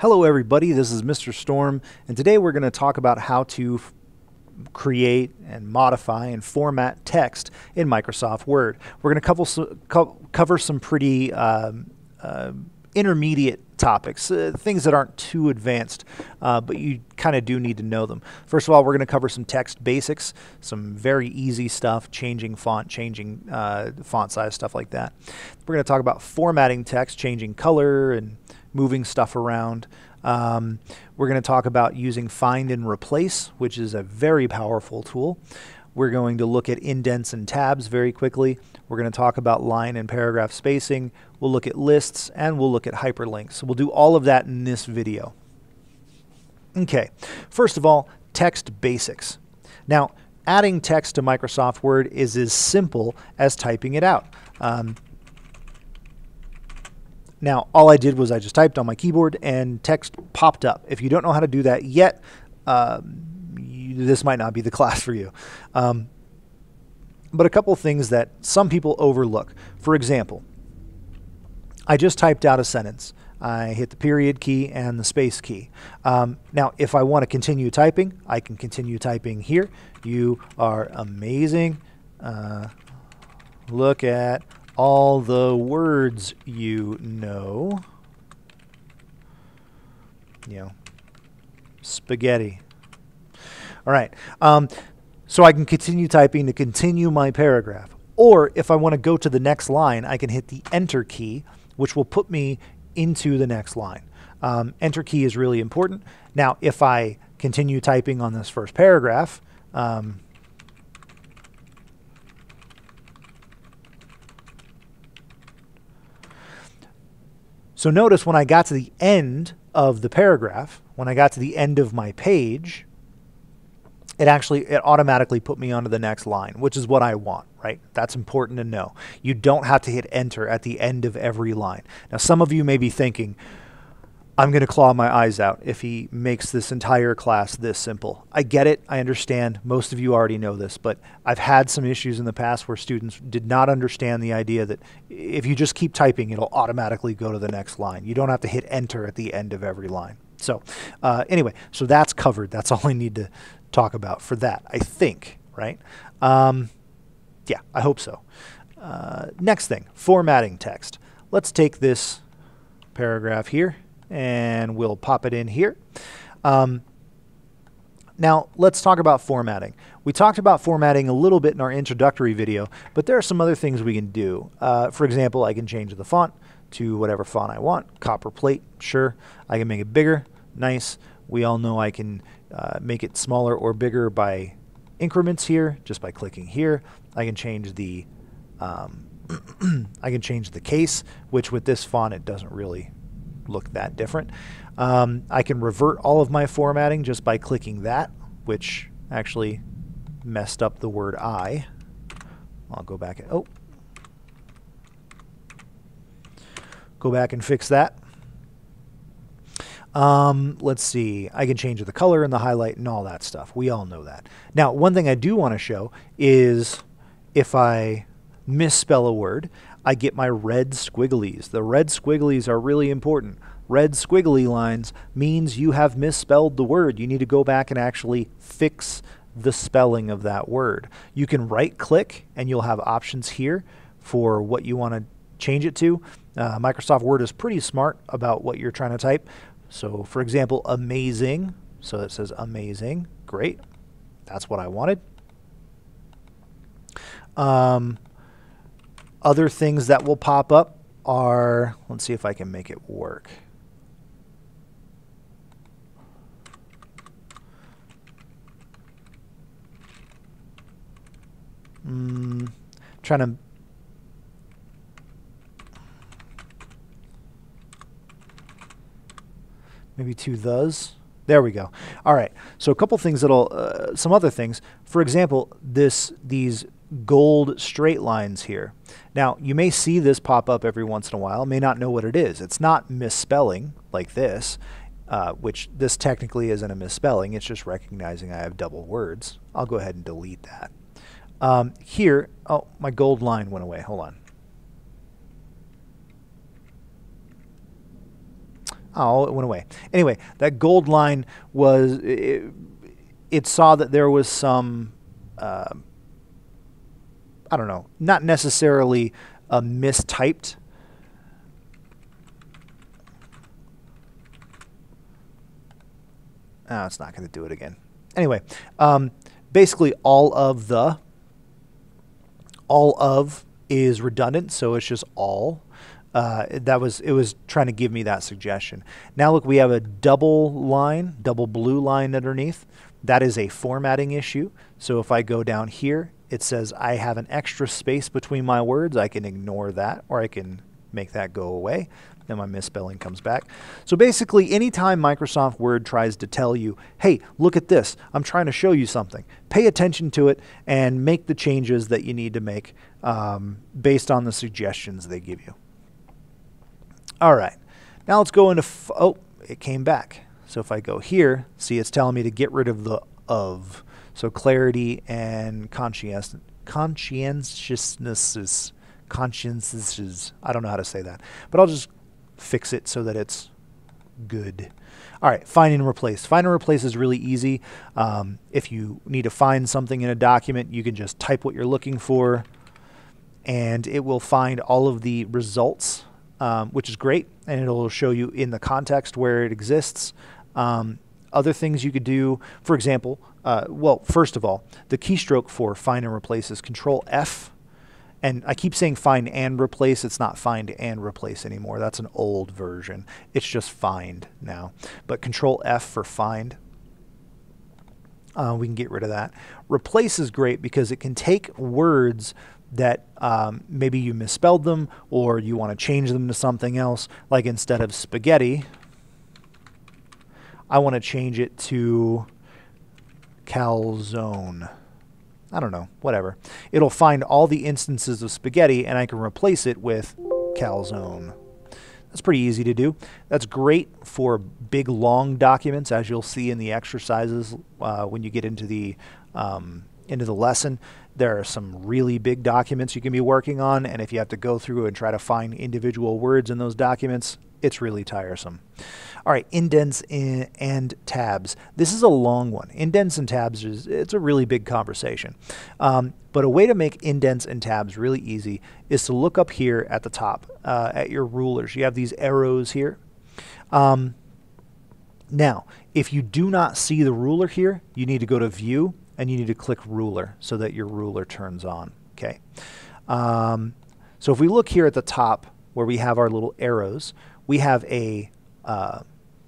Hello everybody, this is Mr. Storm, and today we're going to talk about how to create and modify and format text in Microsoft Word. We're going to cover some pretty intermediate topics, things that aren't too advanced, but you kind of do need to know them. First of all, we're going to cover some text basics, some very easy stuff, changing font, changing font size, stuff like that. We're going to talk about formatting text, changing color and moving stuff around. We're going to talk about using find and replace, which is a very powerful tool. We're going to look at indents and tabs very quickly. We're going to talk about line and paragraph spacing. We'll look at lists, and we'll look at hyperlinks. So we'll do all of that in this video. Okay, first of all, text basics. Now, adding text to Microsoft Word is as simple as typing it out. Now, all I did was I just typed on my keyboard and text popped up. If you don't know how to do that yet, this might not be the class for you. But a couple things that some people overlook. For example, I just typed out a sentence. I hit the period key and the space key. Now, if I want to continue typing, I can continue typing here. You are amazing. Look at all the words you know. Spaghetti. All right. So I can continue typing to continue my paragraph. Or if I want to go to the next line, I can hit the Enter key, which will put me into the next line. Enter key is really important. Now, if I continue typing on this first paragraph, so notice when I got to the end of the paragraph, when I got to the end of my page, it automatically put me onto the next line, which is what I want, right? That's important to know. You don't have to hit enter at the end of every line. Now, some of you may be thinking, I'm going to claw my eyes out if he makes this entire class this simple. I get it. I understand. Most of you already know this, but I've had some issues in the past where students did not understand the idea that if you just keep typing, it'll automatically go to the next line. You don't have to hit enter at the end of every line. So anyway, so that's covered. That's all I need to talk about for that, I think, right? Yeah, I hope so. Next thing, formatting text. Let's take this paragraph here and we'll pop it in here. Now, let's talk about formatting. We talked about formatting a little bit in our introductory video, but there are some other things we can do. For example, I can change the font to whatever font I want. Copper plate, sure. I can make it bigger, nice. We all know I can make it smaller or bigger by increments here, just by clicking here. I can change the I can change the case, which with this font it doesn't really look that different. I can revert all of my formatting just by clicking that, which actually messed up the word I. I'll go back and go back and fix that. Let's see. I can change the color and the highlight and all that stuff. We all know that. Now, one thing I do want to show is if I misspell a word, I get my red squigglies. The red squigglies are really important. Red squiggly lines means you have misspelled the word. You need to go back and actually fix the spelling of that word. You can right-click and you'll have options here for what you want to change it to. Microsoft Word is pretty smart about what you're trying to type. So, for example, amazing. So it says amazing. Great. That's what I wanted. Other things that will pop up are, let's see if I can make it work. Trying to maybe two thes. There we go. All right. So a couple things that'll, some other things. For example, these gold straight lines here. Now, you may see this pop up every once in a while. May not know what it is. It's not misspelling like this, which this technically isn't a misspelling. It's just recognizing I have double words. I'll go ahead and delete that. Here, oh, my gold line went away. Hold on. Oh, it went away. Anyway, that gold line was, it saw that there was some, I don't know, not necessarily a mistyped. Oh, it's not going to do it again. Anyway, basically all of is redundant, so it's just all. It was trying to give me that suggestion. Now look, we have a double blue line underneath. That is a formatting issue. So if I go down here, it says I have an extra space between my words. I can ignore that, or I can make that go away. Then my misspelling comes back. So basically, anytime Microsoft Word tries to tell you, hey, look at this, I'm trying to show you something, pay attention to it and make the changes that you need to make based on the suggestions they give you. All right, now let's go into, oh, it came back. So if I go here, see, it's telling me to get rid of the of. So clarity and conscientiousness, I don't know how to say that, but I'll just fix it so that it's good. All right, find and replace. Find and replace is really easy. If you need to find something in a document, you can just type what you're looking for, and it will find all of the results, which is great, and it'll show you in the context where it exists. Other things you could do, for example, well, first of all, the keystroke for find and replace is Control F. And I keep saying find and replace. It's not find and replace anymore. That's an old version. It's just find now. But Control F for find. We can get rid of that. Replace is great because it can take words that maybe you misspelled them or you want to change them to something else. Like instead of spaghetti, I want to change it to calzone. I don't know, whatever. It'll find all the instances of spaghetti and I can replace it with calzone. That's pretty easy to do. That's great for big, long documents, as you'll see in the exercises when you get into the lesson. There are some really big documents you can be working on, and if you have to go through and try to find individual words in those documents, it's really tiresome. All right, indents and tabs. This is a long one. Indents and tabs, it's a really big conversation. But a way to make indents and tabs really easy is to look up here at the top at your rulers. You have these arrows here. Now, if you do not see the ruler here, you need to go to View and you need to click Ruler so that your ruler turns on. Okay. So if we look here at the top where we have our little arrows, we have a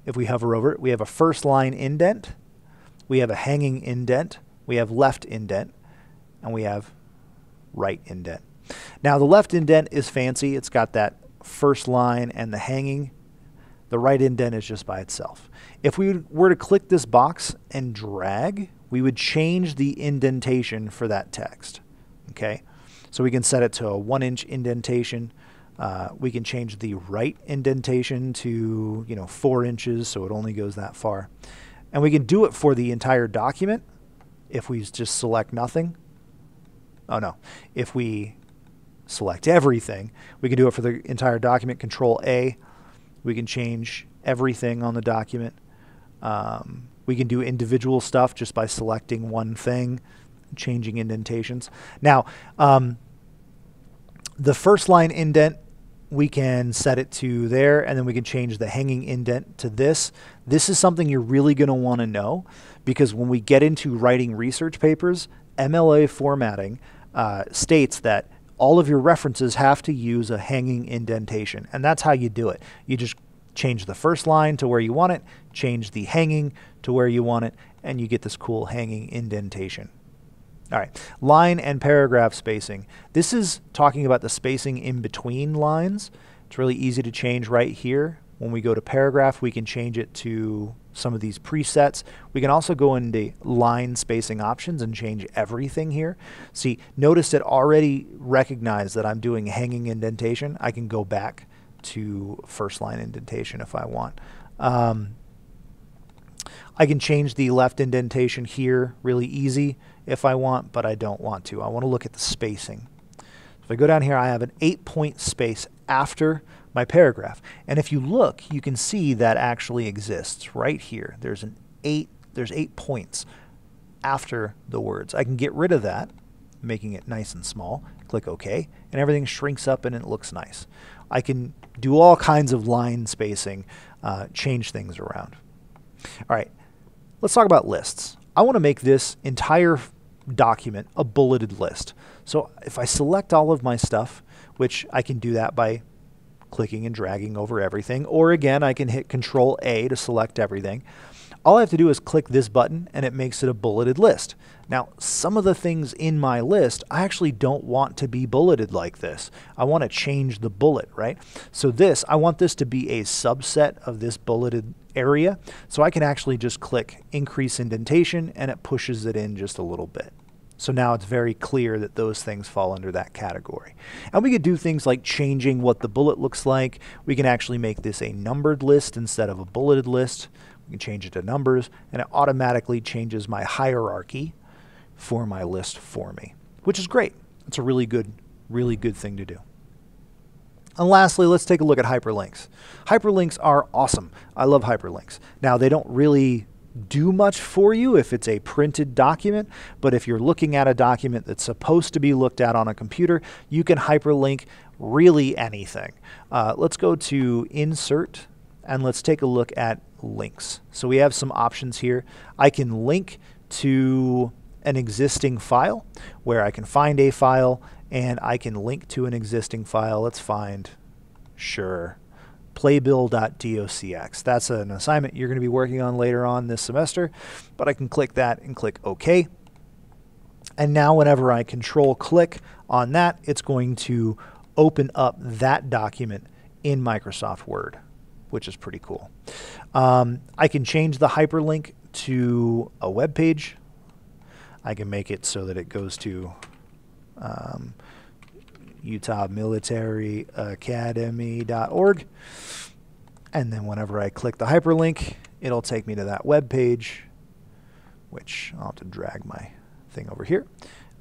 if we hover over it, we have a first line indent, we have a hanging indent, we have left indent, and we have right indent. Now the left indent is fancy. It's got that first line and the hanging. The right indent is just by itself. If we were to click this box and drag, we would change the indentation for that text. Okay, so we can set it to a 1-inch indentation. We can change the right indentation to 4 inches, so it only goes that far. And we can do it for the entire document if we just select nothing. Oh no, if we select everything, we can do it for the entire document. Control A, we can change everything on the document. We can do individual stuff just by selecting one thing, changing indentations. Now, the first line indent, we can set it to there, and then we can change the hanging indent to this. This is something you're really going to want to know, because when we get into writing research papers, MLA formatting states that all of your references have to use a hanging indentation, and that's how you do it. You just change the first line to where you want it, change the hanging to where you want it, and you get this cool hanging indentation. All right, line and paragraph spacing. This is talking about the spacing in between lines. It's really easy to change right here. When we go to paragraph, we can change it to some of these presets. We can also go into line spacing options and change everything here. See, notice it already recognized that I'm doing hanging indentation. I can go back to first line indentation if I want. I can change the left indentation here really easy if I want, but I don't want to. I want to look at the spacing. If I go down here, I have an 8-point space after my paragraph. And if you look, you can see that actually exists right here. There's 8 points after the words. I can get rid of that, making it nice and small. Click OK, and everything shrinks up and it looks nice. I can do all kinds of line spacing, change things around. All right, let's talk about lists. I want to make this entire document a bulleted list. So if I select all of my stuff, which I can do that by clicking and dragging over everything, or again, I can hit Control A to select everything. All I have to do is click this button and it makes it a bulleted list. Now, some of the things in my list, I actually don't want to be bulleted like this. I want to change the bullet, right? So I want this to be a subset of this bulleted area. So I can actually just click Increase Indentation and it pushes it in just a little bit. So now it's very clear that those things fall under that category. And we could do things like changing what the bullet looks like. We can actually make this a numbered list instead of a bulleted list. We can change it to numbers, and it automatically changes my hierarchy for my list for me, which is great. It's a really good thing to do. And lastly, let's take a look at hyperlinks. Hyperlinks are awesome. I love hyperlinks. Now, they don't really do much for you if it's a printed document, but if you're looking at a document that's supposed to be looked at on a computer, you can hyperlink really anything. Let's go to Insert, and let's take a look at links. So we have some options here. I can link to an existing file where I can find a file, and I can link to an existing file. Let's find, sure, playbill.docx. That's an assignment you're going to be working on later on this semester, but I can click that and click OK. And now whenever I control click on that, it's going to open up that document in Microsoft Word, which is pretty cool. I can change the hyperlink to a web page. I can make it so that it goes to Utah Military Academy.org. And then whenever I click the hyperlink, it'll take me to that web page, which I'll have to drag my thing over here.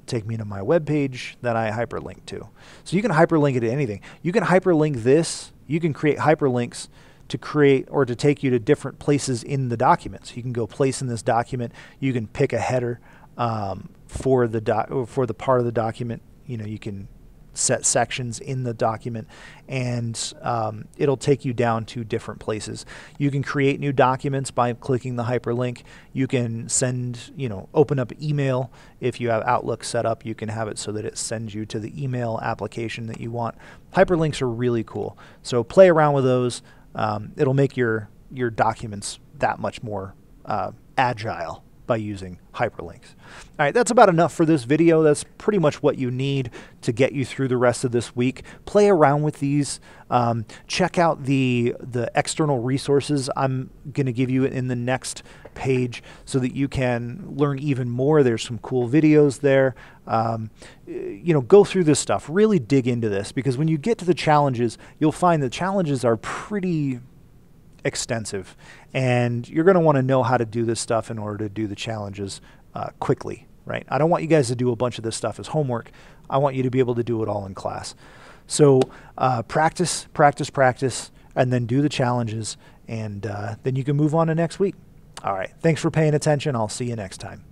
Take me to my web page that I hyperlink to. So you can hyperlink it to anything. You can hyperlink this. You can create hyperlinks to create or to take you to different places in the document. So you can go place in this document. You can pick a header for the part of the document. You can set sections in the document, and it'll take you down to different places. You can create new documents by clicking the hyperlink. You can send, open up email. If you have Outlook set up, you can have it so that it sends you to the email application that you want. Hyperlinks are really cool. So play around with those. It'll make your documents that much more agile by using hyperlinks. All right, that's about enough for this video. That's pretty much what you need to get you through the rest of this week. Play around with these. Check out the external resources I'm going to give you in the next page so that you can learn even more. There's some cool videos there. Go through this stuff. Really dig into this, because when you get to the challenges, you'll find the challenges are pretty extensive, and you're going to want to know how to do this stuff in order to do the challenges quickly, right? I don't want you guys to do a bunch of this stuff as homework. I want you to be able to do it all in class. So practice, practice, practice, and then do the challenges, and then you can move on to next week. All right, thanks for paying attention. I'll see you next time.